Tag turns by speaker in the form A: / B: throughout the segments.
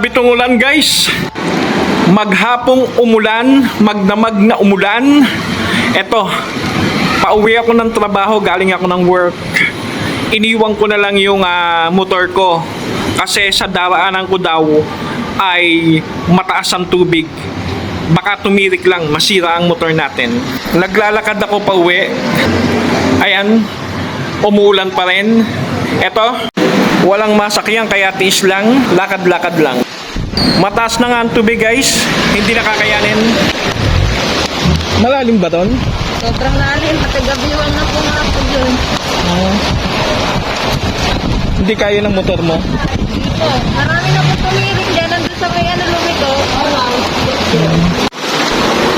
A: Grabe tong ulan guys. Maghapong umulan, magdamag na umulan. Eto, pauwi ako ng trabaho, galing ako ng work. Iniwan ko na lang yung motor ko. Kasi sa daraanan ko daw ay mataas ang tubig. Baka tumirik lang, masira ang motor natin. Naglalakad ako pauwi. Ayan, umuulan pa rin. Eto, walang masakyan kaya tiis lang, lakad-lakad lang. Mataas na nga ang tubig guys, hindi nakakayanin. Malalim ba doon?
B: Sobrang lalim, matagabiwan na po nga po yun.
A: Hindi kaya ng motor mo?
B: Dito, marami na po tumirik dyan, nandun sa may lumito.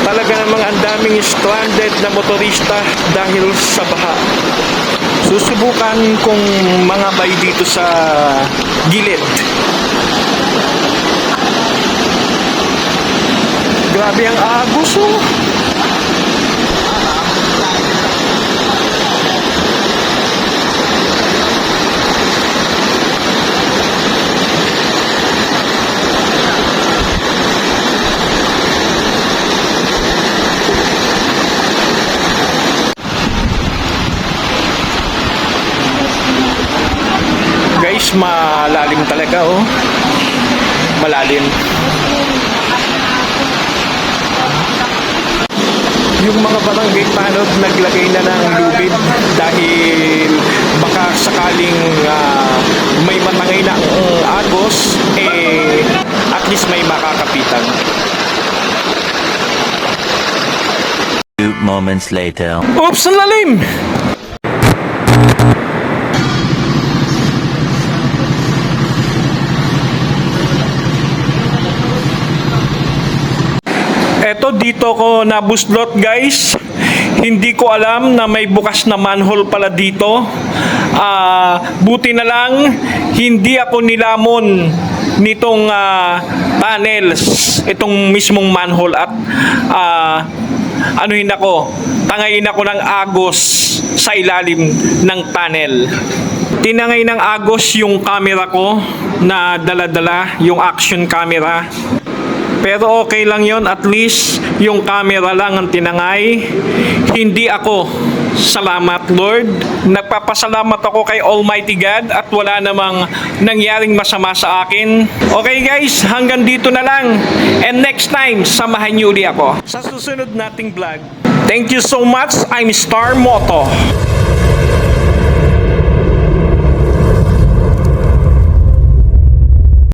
A: Talaga namang ang daming stranded na motorista dahil sa baha. Susubukan kong mangabay dito sa gilid. Grabe ang agos oh. Guys, malalim talaga oh. Malalim. Yung mga barangay tanod naglagay na ng lubid dahil baka sakaling may matangay na agos, at least may makakapitan.
C: 2 moments later.
A: Oops, ang lalim! Eto, dito ko nabuslot guys. Hindi ko alam na may bukas na manhole pala dito. Buti na lang hindi ako nilamon nitong tunnels, itong mismong manhole at tangayin ako ng agos sa ilalim ng tunnel. Tinangay ng agos yung camera ko na dala-dala, yung action camera. Pero okay lang yon, at least yung camera lang ang tinangay, hindi ako. Salamat Lord. Nagpapasalamat ako kay Almighty God at wala namang nangyaring masama sa akin. Okay guys, hanggang dito na lang. And next time, samahan niyo ulit ako sa susunod nating vlog. Thank you so much. I'm Star Moto.